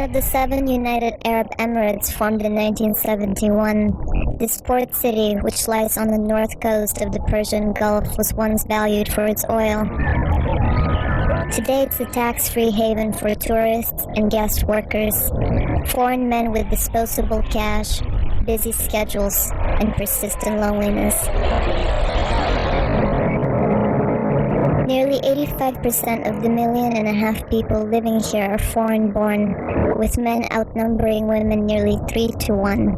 of the 7 United Arab Emirates formed in 1971, this port city, which lies on the north coast of the Persian Gulf, was once valued for its oil. Today it's a tax-free haven for tourists and guest workers, foreign men with disposable cash, busy schedules, and persistent loneliness. Nearly 85% of the 1.5 million people living here are foreign-born, with men outnumbering women nearly 3 to 1.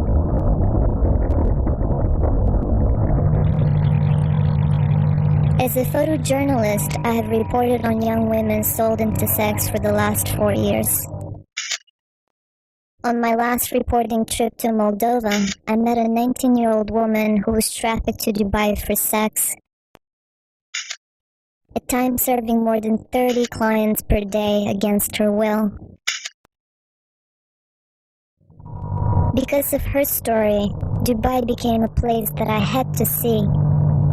As a photojournalist, I have reported on young women sold into sex for the last 4 years. On my last reporting trip to Moldova, I met a 19-year-old woman who was trafficked to Dubai for sex, at times serving more than 30 clients per day against her will. Because of her story, Dubai became a place that I had to see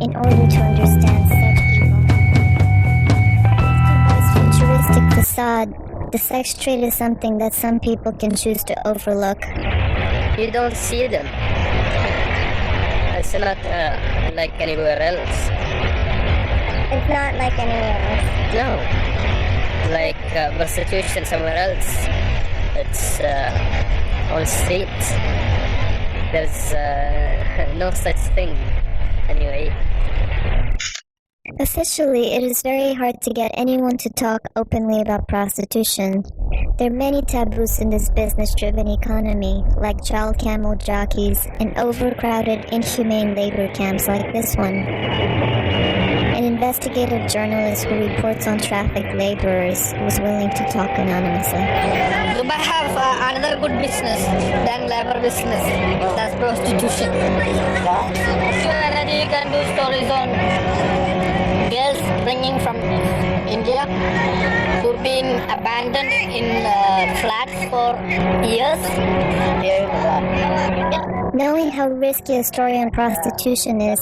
in order to understand such evil. Dubai's futuristic facade, the sex trade is something that some people can choose to overlook. You don't see them. It's not like anywhere else. It's not like anywhere else. No. Like prostitution somewhere else. It's on streets. There's no such thing. Anyway. Officially, it is very hard to get anyone to talk openly about prostitution. There are many taboos in this business-driven economy, like child camel jockeys and overcrowded, inhumane labor camps like this one. An investigative journalist who reports on trafficked laborers was willing to talk anonymously. Dubai have another good business than labor business. That's prostitution. You can do stories on girls bringing from India who being abandoned in flats for years. Knowing how risky a story on prostitution is,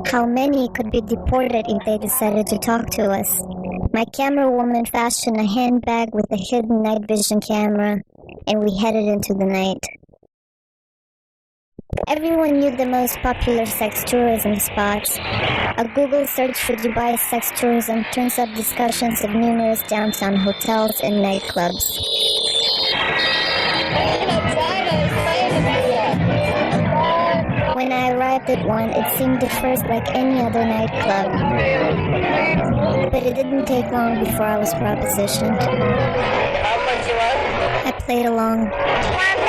how many could be deported if they decided to talk to us, my camera woman fashioned a handbag with a hidden night vision camera, and we headed into the night. Everyone knew the most popular sex tourism spots. A Google search for Dubai sex tourism turns up discussions of numerous downtown hotels and nightclubs. When I arrived at one, it seemed at first like any other nightclub. But it didn't take long before I was propositioned. How much you want? I played along. 1,000?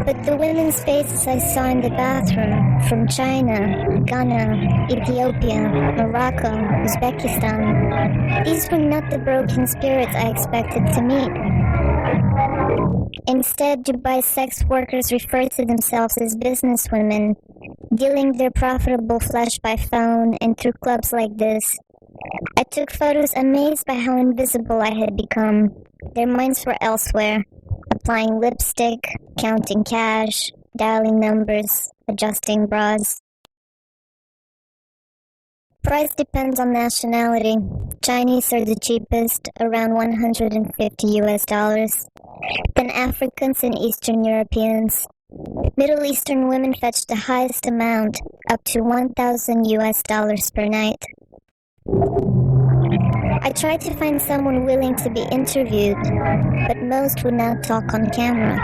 But the women's faces I saw in the bathroom, from China, Ghana, Ethiopia, Morocco, Uzbekistan, these were not the broken spirits I expected to meet. Instead, Dubai sex workers refer to themselves as businesswomen, dealing their profitable flesh by phone and through clubs like this. I took photos amazed by how invisible I had become. Their minds were elsewhere, applying lipstick, counting cash, dialing numbers, adjusting bras. Price depends on nationality. Chinese are the cheapest, around $150. Then Africans and Eastern Europeans. Middle Eastern women fetch the highest amount, up to $1,000 per night. I tried to find someone willing to be interviewed, but most would not talk on camera.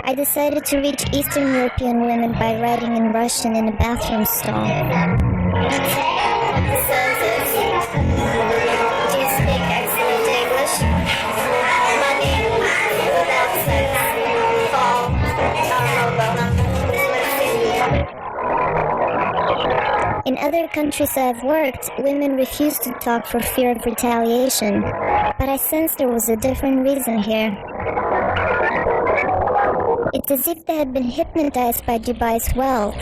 I decided to reach Eastern European women by writing in Russian in a bathroom stall. Do you speak excellent English? Money without sex. Fall. In other countries I've worked, women refuse to talk for fear of retaliation, but I sensed there was a different reason here. It's as if they had been hypnotized by Dubai's wealth.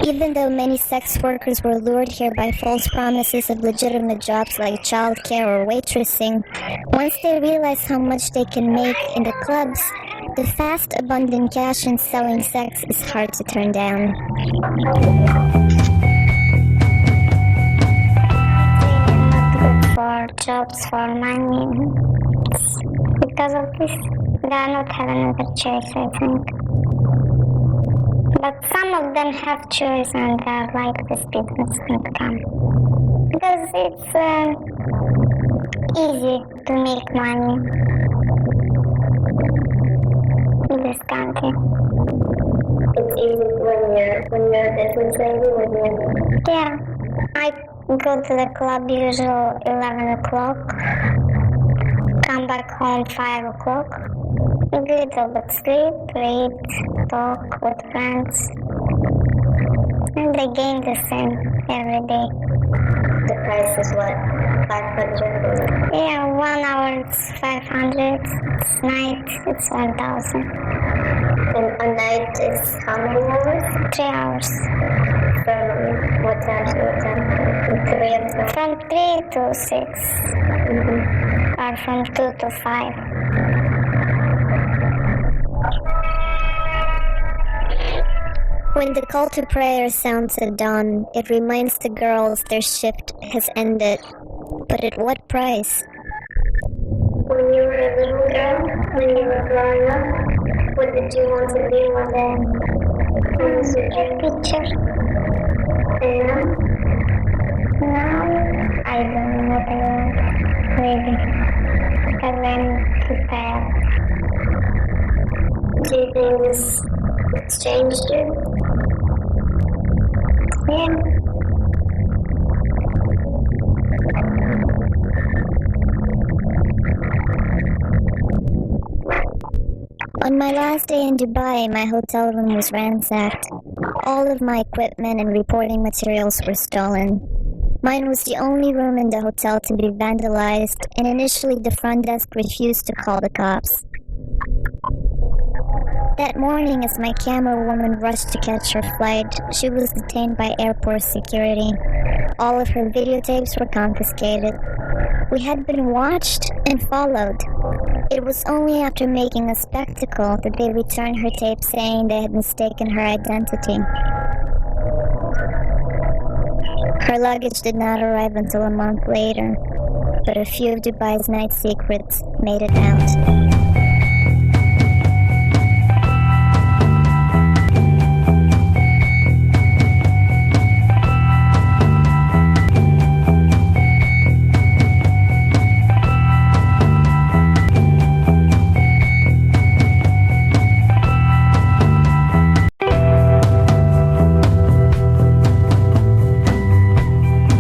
Even though many sex workers were lured here by false promises of legitimate jobs like childcare or waitressing, once they realized how much they can make in the clubs, The fast, abundant cash in selling sex is hard to turn down. For jobs, for money. Because of this, they are not having another choice, I think. But some of them have choice and they are like this business can come. Because it's easy to make money in this country. It's easy when you're a business lady, Yeah, I go to the club usually 11 o'clock, come back home 5 o'clock, little bit sleep, read, talk with friends, and the game the same every day. The price is what? 500? Yeah, 1 hour it's 500, night it's 1,000. And a night is how many hours? 3 hours. From what time to what time? From 3 to 6. Or from 2 to 5. When the call to prayer sounds at dawn, it reminds the girls their shift has ended. But at what price? When you were a little girl, when you were growing up, what did you want to be one day? What was your dream? Teacher. And Now, I don't know what I want, really. Because I'm prepared. do you think this changed you? Yeah. On my last day in Dubai, my hotel room was ransacked. All of my equipment and reporting materials were stolen. Mine was the only room in the hotel to be vandalized, and initially the front desk refused to call the cops. That morning, as my camera woman rushed to catch her flight, she was detained by airport security. All of her videotapes were confiscated. We had been watched and followed. It was only after making a spectacle that they returned her tape saying they had mistaken her identity. Her luggage did not arrive until a month later, but a few of Dubai's night secrets made it out.